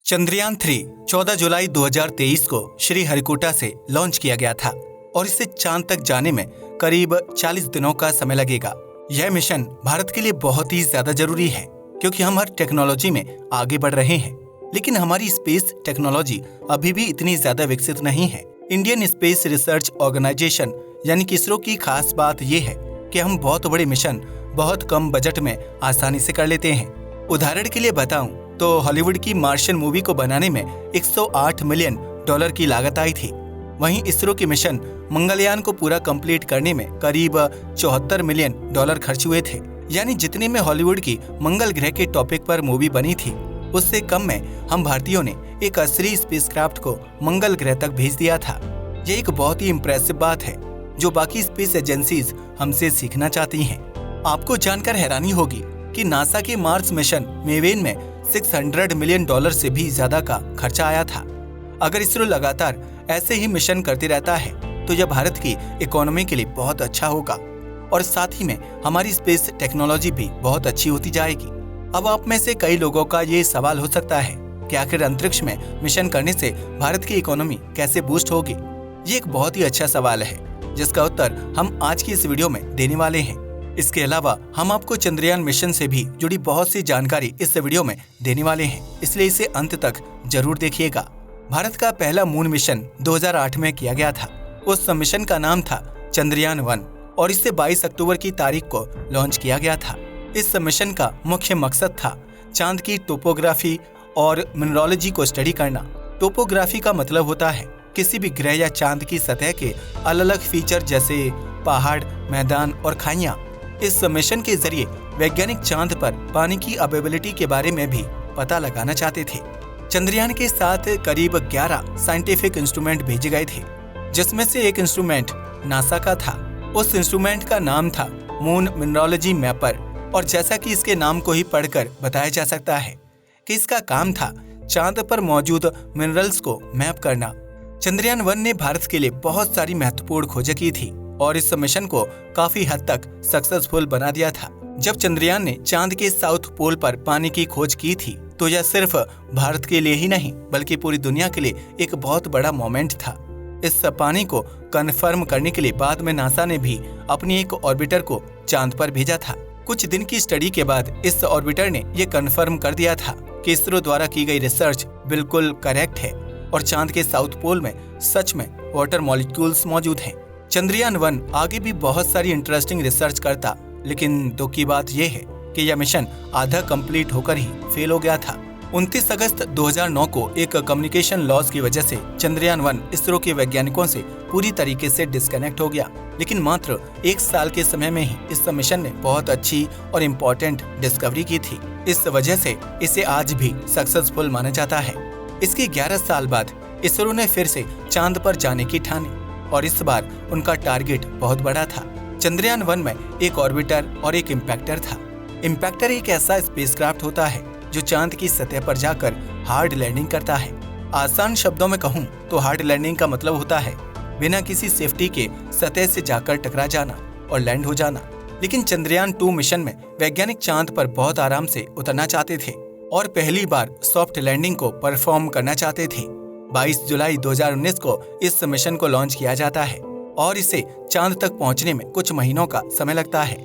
चंद्रयान 3 14 जुलाई 2023 को श्रीहरिकोटा से लॉन्च किया गया था और इसे चांद तक जाने में करीब 40 दिनों का समय लगेगा। यह मिशन भारत के लिए बहुत ही ज्यादा जरूरी है क्योंकि हम हर टेक्नोलॉजी में आगे बढ़ रहे हैं, लेकिन हमारी स्पेस टेक्नोलॉजी अभी भी इतनी ज्यादा विकसित नहीं है। इंडियन स्पेस रिसर्च ऑर्गेनाइजेशन यानी कि इसरो की खास बात यह है कि हम बहुत बड़े मिशन बहुत कम बजट में आसानी से कर लेते हैं। उदाहरण के लिए बताऊं तो हॉलीवुड की मार्शियन मूवी को बनाने में 108 मिलियन डॉलर की लागत आई थी। वहीं इसरो के मिशन मंगलयान को पूरा कंप्लीट करने में करीब 74 मिलियन डॉलर खर्च हुए थे। यानी जितने में हॉलीवुड की मंगल ग्रह के टॉपिक पर मूवी बनी थी उससे कम में हम भारतीयों ने एक असली स्पेसक्राफ्ट को मंगल ग्रह तक भेज दिया था। ये एक बहुत ही इम्प्रेसिव बात है जो बाकी स्पेस एजेंसीज हमसे सीखना चाहती हैं। आपको जानकर हैरानी होगी कि नासा के मार्स मिशन मेवेन में 600 मिलियन डॉलर से भी ज्यादा का खर्चा आया था। अगर इसरो लगातार ऐसे ही मिशन करते रहता है तो यह भारत की इकोनॉमी के लिए बहुत अच्छा होगा और साथ ही में हमारी स्पेस टेक्नोलॉजी भी बहुत अच्छी होती जाएगी। अब आप में से कई लोगों का ये सवाल हो सकता है कि आखिर अंतरिक्ष में मिशन करने से भारत की इकोनॉमी कैसे बूस्ट होगी। ये एक बहुत ही अच्छा सवाल है जिसका उत्तर हम आज की इस वीडियो में देने वाले हैं। इसके अलावा हम आपको चंद्रयान मिशन से भी जुड़ी बहुत सी जानकारी इस वीडियो में देने वाले हैं, इसलिए इसे अंत तक जरूर देखिएगा। भारत का पहला मून मिशन 2008 में किया गया था। उस मिशन का नाम था चंद्रयान 1 और इसे 22 अक्टूबर की तारीख को लॉन्च किया गया था। इस मिशन का मुख्य मकसद था चांद की टोपोग्राफी और मिनरोलॉजी को स्टडी करना। टोपोग्राफी का मतलब होता है किसी भी ग्रह या चांद की सतह के अलग अलग फीचर जैसे पहाड़, मैदान और खाइयां। इस मिशन के जरिए वैज्ञानिक चांद पर पानी की अवेलेबिलिटी के बारे में भी पता लगाना चाहते थे। चंद्रयान के साथ करीब 11 साइंटिफिक इंस्ट्रूमेंट भेजे गए थे, जिसमें से एक इंस्ट्रूमेंट नासा का था। उस इंस्ट्रूमेंट का नाम था मून मिनरोलॉजी मैपर और जैसा कि इसके नाम को ही पढ़कर बताया जा सकता है कि इसका काम था चांद पर मौजूद मिनरल्स को मैप करना। चंद्रयान 1 ने भारत के लिए बहुत सारी महत्वपूर्ण खोजें की थी और इस मिशन को काफी हद तक सक्सेसफुल बना दिया था। जब चंद्रयान ने चांद के साउथ पोल पर पानी की खोज की थी तो यह सिर्फ भारत के लिए ही नहीं बल्कि पूरी दुनिया के लिए एक बहुत बड़ा मोमेंट था। इस पानी को कंफर्म करने के लिए बाद में नासा ने भी अपनी एक ऑर्बिटर को चांद पर भेजा था। कुछ दिन की स्टडी के बाद इस ऑर्बिटर ने यह कंफर्म कर दिया था कि इसरो द्वारा की गई रिसर्च बिल्कुल करेक्ट है और चांद के साउथ पोल में सच में वाटर मॉलिक्यूल्स मौजूद हैं। चंद्रयान 1 आगे भी बहुत सारी इंटरेस्टिंग रिसर्च करता, लेकिन दुख की बात यह है कि यह मिशन आधा कंप्लीट होकर ही फेल हो गया था। 29 अगस्त 2009 को एक कम्युनिकेशन लॉस की वजह से चंद्रयान 1 इसरो के वैज्ञानिकों से पूरी तरीके से डिस्कनेक्ट हो गया, लेकिन मात्र 1 साल के समय में ही इस मिशन ने बहुत अच्छी और इम्पोर्टेंट डिस्कवरी की थी। इस वजह से इसे आज भी सक्सेसफुल माना जाता है। इसके 11 साल बाद इसरो ने फिर से चांद पर जाने की ठानी और इस बार उनका टारगेट बहुत बड़ा था। चंद्रयान 1 में एक ऑर्बिटर और एक इम्पैक्टर था। इम्पैक्टर एक ऐसा स्पेसक्राफ्ट होता है जो चांद की सतह पर जाकर हार्ड लैंडिंग करता है। आसान शब्दों में कहूँ तो हार्ड लैंडिंग का मतलब होता है बिना किसी सेफ्टी के सतह से जाकर टकरा जाना और लैंड हो जाना। लेकिन चंद्रयान 2 मिशन में वैज्ञानिक चांद पर बहुत आराम से उतरना चाहते थे और पहली बार सॉफ्ट लैंडिंग को परफॉर्म करना चाहते थे। 22 जुलाई 2019 को इस मिशन को लॉन्च किया जाता है और इसे चांद तक पहुंचने में कुछ महीनों का समय लगता है।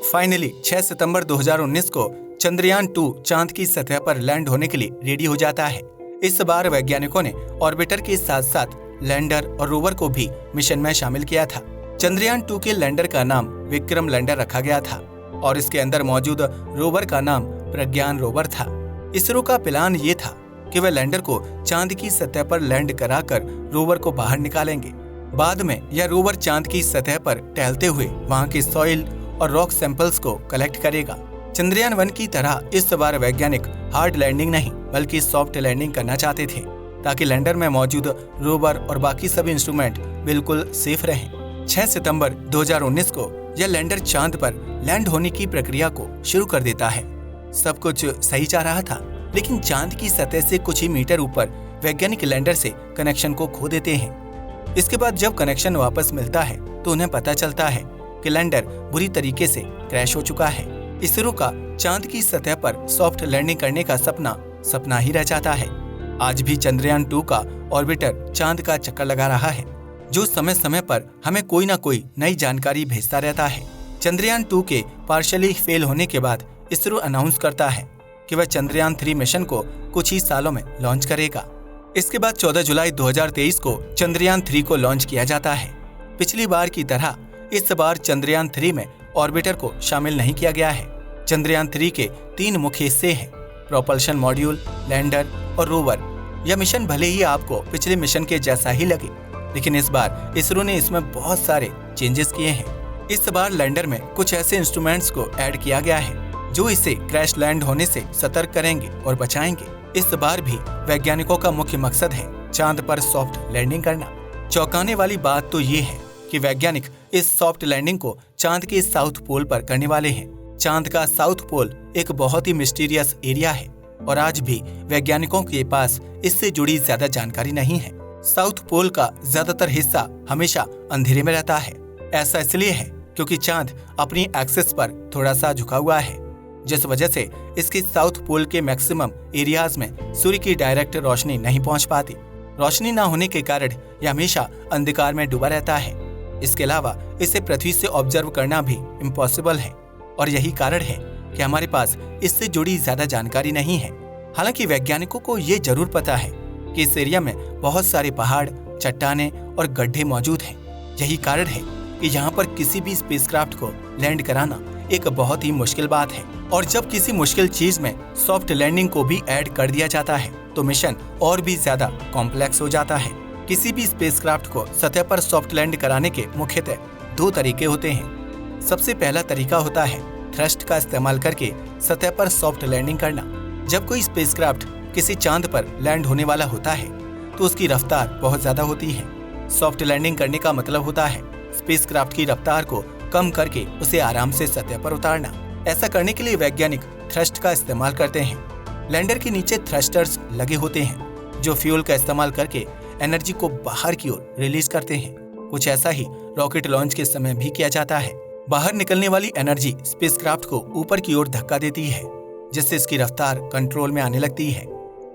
फाइनली 6 सितंबर 2019 को चंद्रयान 2 चांद की सतह पर लैंड होने के लिए रेडी हो जाता है। इस बार वैज्ञानिकों ने ऑर्बिटर के साथ साथ लैंडर और रोवर को भी मिशन में शामिल किया था। चंद्रयान 2 के लैंडर का नाम विक्रम लैंडर रखा गया था और इसके अंदर मौजूद रोवर का नाम प्रज्ञान रोवर था। इसरो का प्लान ये था कि वे लैंडर को चांद की सतह पर लैंड कराकर रोवर को बाहर निकालेंगे। बाद में यह रोवर चांद की सतह पर टहलते हुए वहां के सॉइल और रॉक सैंपल्स को कलेक्ट करेगा। चंद्रयान 1 की तरह इस बार वैज्ञानिक हार्ड लैंडिंग नहीं बल्कि सॉफ्ट लैंडिंग करना चाहते थे ताकि लैंडर में मौजूद रोवर और बाकी सभी इंस्ट्रूमेंट बिल्कुल सेफ रहें। 6 सितंबर 2019 को यह लैंडर चांद पर लैंड होने की प्रक्रिया को शुरू कर देता है। सब कुछ सही जा रहा था, लेकिन चांद की सतह से कुछ ही मीटर ऊपर वैज्ञानिक लैंडर से कनेक्शन को खो देते हैं। इसके बाद जब कनेक्शन वापस मिलता है तो उन्हें पता चलता है कि लैंडर बुरी तरीके से क्रैश हो चुका है। इसरो का चांद की सतह पर सॉफ्ट लैंडिंग करने का सपना ही रह जाता है। आज भी चंद्रयान 2 का ऑर्बिटर चांद का चक्कर लगा रहा है, जो समय समय पर हमें कोई ना कोई नई जानकारी भेजता रहता है। चंद्रयान 2 के पार्शियली फेल होने के बाद इसरो अनाउंस करता है कि वह चंद्रयान 3 मिशन को कुछ ही सालों में लॉन्च करेगा। इसके बाद 14 जुलाई 2023 को चंद्रयान 3 को लॉन्च किया जाता है। पिछली बार की तरह इस बार चंद्रयान 3 में ऑर्बिटर को शामिल नहीं किया गया है। चंद्रयान 3 के 3 मुख्य हिस्से हैं: प्रोपल्शन मॉड्यूल, लैंडर और रोवर। यह मिशन भले ही आपको पिछले मिशन के जैसा ही लगे, लेकिन इस बार इसरो ने इसमें बहुत सारे चेंजेस किए हैं। इस बार लैंडर में कुछ ऐसे इंस्ट्रूमेंट्स को ऐड किया गया है जो इसे क्रैश लैंड होने से सतर्क करेंगे और बचाएंगे। इस बार भी वैज्ञानिकों का मुख्य मकसद है चांद पर सॉफ्ट लैंडिंग करना। चौंकाने वाली बात तो ये है कि वैज्ञानिक इस सॉफ्ट लैंडिंग को चांद के साउथ पोल पर करने वाले हैं। चांद का साउथ पोल एक बहुत ही मिस्टीरियस एरिया है और आज भी वैज्ञानिकों के पास इससे जुड़ी ज्यादा जानकारी नहीं है। साउथ पोल का ज्यादातर हिस्सा हमेशा अंधेरे में रहता है। ऐसा इसलिए है क्योंकि चांद अपनी एक्सिस पर थोड़ा सा झुका हुआ है, जिस वजह से इसके साउथ पोल के मैक्सिमम एरियाज में सूर्य की डायरेक्ट रोशनी नहीं पहुंच पाती। रोशनी न होने के कारण यह हमेशा अंधकार में डूबा रहता है। इसके अलावा इसे पृथ्वी से ऑब्जर्व करना भी इम्पॉसिबल है और यही कारण है कि हमारे पास इससे जुड़ी ज्यादा जानकारी नहीं है। हालांकि वैज्ञानिकों को ये जरूर पता है कि इस एरिया में बहुत सारे पहाड़, चट्टाने और गड्ढे मौजूद हैं। यही कारण है कि यहाँ पर किसी भी स्पेसक्राफ्ट को लैंड कराना एक बहुत ही मुश्किल बात है। और जब किसी मुश्किल चीज में सॉफ्ट लैंडिंग को भी ऐड कर दिया जाता है तो मिशन और भी ज्यादा कॉम्प्लेक्स हो जाता है। किसी भी स्पेसक्राफ्ट को सतह पर सॉफ्ट लैंड कराने के मुख्यतः 2 तरीके होते हैं। सबसे पहला तरीका होता है थ्रस्ट का इस्तेमाल करके सतह पर सॉफ्ट लैंडिंग करना। जब कोई स्पेसक्राफ्ट किसी चांद पर लैंड होने वाला होता है तो उसकी रफ्तार बहुत ज्यादा होती है। सॉफ्ट लैंडिंग करने का मतलब होता है स्पेसक्राफ्ट की रफ्तार को कम करके उसे आराम से सतह पर उतारना। ऐसा करने के लिए वैज्ञानिक थ्रस्ट का इस्तेमाल करते हैं। लैंडर के नीचे थ्रस्टर्स लगे होते हैं जो फ्यूल का इस्तेमाल करके एनर्जी को बाहर की ओर रिलीज करते हैं। कुछ ऐसा ही रॉकेट लॉन्च के समय भी किया जाता है। बाहर निकलने वाली एनर्जी स्पेसक्राफ्ट को ऊपर की ओर धक्का देती है, जिससे इसकी रफ्तार कंट्रोल में आने लगती है।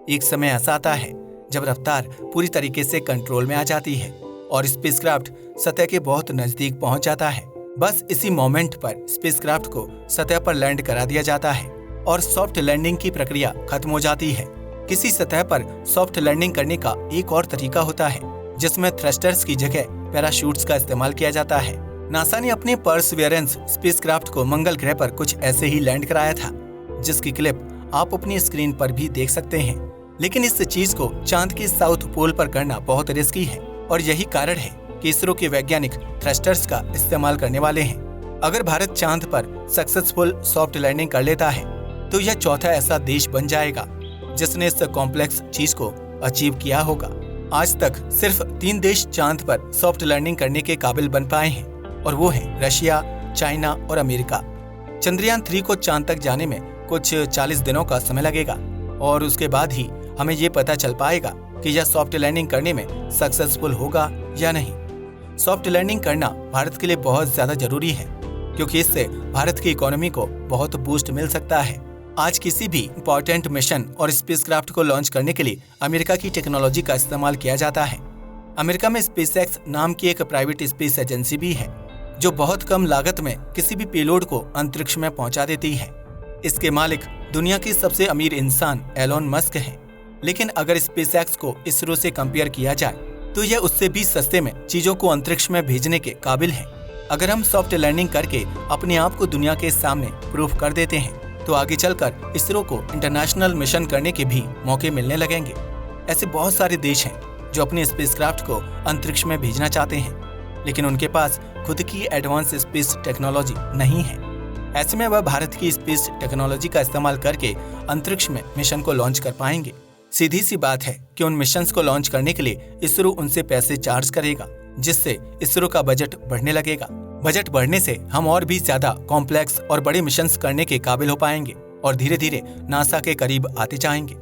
एक समय ऐसा आता है जब रफ्तार पूरी तरीके से कंट्रोल में आ जाती है और स्पेसक्राफ्ट सतह के बहुत नजदीक पहुंच जाता है। बस इसी मोमेंट पर स्पेसक्राफ्ट को सतह पर लैंड करा दिया जाता है और सॉफ्ट लैंडिंग की प्रक्रिया खत्म हो जाती है। किसी सतह पर सॉफ्ट लैंडिंग करने का एक और तरीका होता है जिसमें थ्रस्टर्स की जगह पैराशूट्स का इस्तेमाल किया जाता है। नासा ने अपने परसिवियरेंस स्पेसक्राफ्ट को मंगल ग्रह पर कुछ ऐसे ही लैंड कराया था, जिसकी क्लिप आप अपनी स्क्रीन पर भी देख सकते हैं। लेकिन इस चीज को चांद के साउथ पोल पर करना बहुत रिस्की है और यही कारण है कि इसरो के वैज्ञानिक थ्रस्टर्स का इस्तेमाल करने वाले हैं। अगर भारत चांद पर सक्सेसफुल सॉफ्ट लैंडिंग कर लेता है तो यह चौथा ऐसा देश बन जाएगा जिसने इस कॉम्प्लेक्स चीज को अचीव किया होगा। आज तक सिर्फ 3 देश चांद पर सॉफ्ट लैंडिंग करने के काबिल बन पाए हैं और वो हैं रशिया, चाइना और अमेरिका। चंद्रयान 3 को चांद तक जाने में कुछ 40 दिनों का समय लगेगा और उसके बाद ही हमें ये पता चल पाएगा कि यह सॉफ्ट लैंडिंग करने में सक्सेसफुल होगा या नहीं। सॉफ्ट लैंडिंग करना भारत के लिए बहुत ज्यादा जरूरी है क्योंकि इससे भारत की इकोनॉमी को बहुत बूस्ट मिल सकता है। आज किसी भी इम्पोर्टेंट मिशन और स्पेसक्राफ्ट को लॉन्च करने के लिए अमेरिका की टेक्नोलॉजी का इस्तेमाल किया जाता है। अमेरिका में स्पेसएक्स नाम की एक प्राइवेट स्पेस एजेंसी भी है जो बहुत कम लागत में किसी भी पेलोड को अंतरिक्ष में पहुंचा देती है। इसके मालिक दुनिया के सबसे अमीर इंसान एलोन मस्क है। लेकिन अगर स्पेसएक्स को इसरो से कंपेयर किया जाए तो यह उससे भी सस्ते में चीजों को अंतरिक्ष में भेजने के काबिल है। अगर हम सॉफ्ट लैंडिंग करके अपने आप को दुनिया के सामने प्रूफ कर देते हैं तो आगे चलकर इसरो को इंटरनेशनल मिशन करने के भी मौके मिलने लगेंगे। ऐसे बहुत सारे देश हैं जो अपने स्पेसक्राफ्ट को अंतरिक्ष में भेजना चाहते हैं, लेकिन उनके पास खुद की एडवांस स्पेस टेक्नोलॉजी नहीं है। ऐसे में वह भारत की स्पेस टेक्नोलॉजी का इस्तेमाल करके अंतरिक्ष में मिशन को लॉन्च कर पाएंगे। सीधी सी बात है कि उन मिशंस को लॉन्च करने के लिए इसरो उनसे पैसे चार्ज करेगा, जिससे इसरो का बजट बढ़ने लगेगा। बजट बढ़ने से हम और भी ज्यादा कॉम्प्लेक्स और बड़े मिशंस करने के काबिल हो पाएंगे और धीरे धीरे नासा के करीब आते जाएंगे।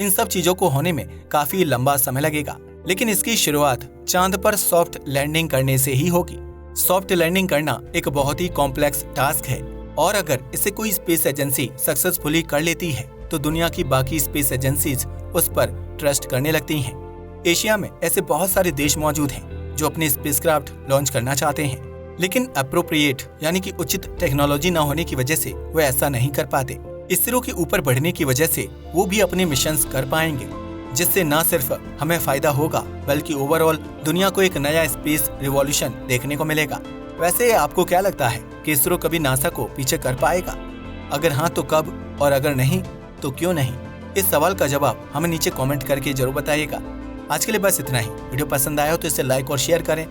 इन सब चीजों को होने में काफी लंबा समय लगेगा, लेकिन इसकी शुरुआत चांद पर सॉफ्ट लैंडिंग करने से ही होगी। सॉफ्ट लैंडिंग करना एक बहुत ही कॉम्प्लेक्स टास्क है और अगर इसे कोई स्पेस एजेंसी सक्सेसफुली कर लेती है तो दुनिया की बाकी स्पेस एजेंसीज उस पर ट्रस्ट करने लगती हैं। एशिया में ऐसे बहुत सारे देश मौजूद हैं जो अपने स्पेसक्राफ्ट लॉन्च करना चाहते हैं, लेकिन अप्रोप्रिएट यानी कि उचित टेक्नोलॉजी न होने की वजह से वो ऐसा नहीं कर पाते। इसरो के ऊपर बढ़ने की वजह से वो भी अपने मिशंस कर पाएंगे, जिससे न सिर्फ हमें फायदा होगा बल्कि ओवरऑल दुनिया को एक नया स्पेस रिवॉल्यूशन देखने को मिलेगा। वैसे आपको क्या लगता है कि इसरो कभी नासा को पीछे कर पाएगा? अगर हाँ तो कब, और अगर नहीं तो क्यों नहीं? इस सवाल का जवाब हमें नीचे कमेंट करके जरूर बताइएगा। आज के लिए बस इतना ही। वीडियो पसंद आया हो तो इसे लाइक और शेयर करें।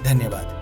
धन्यवाद।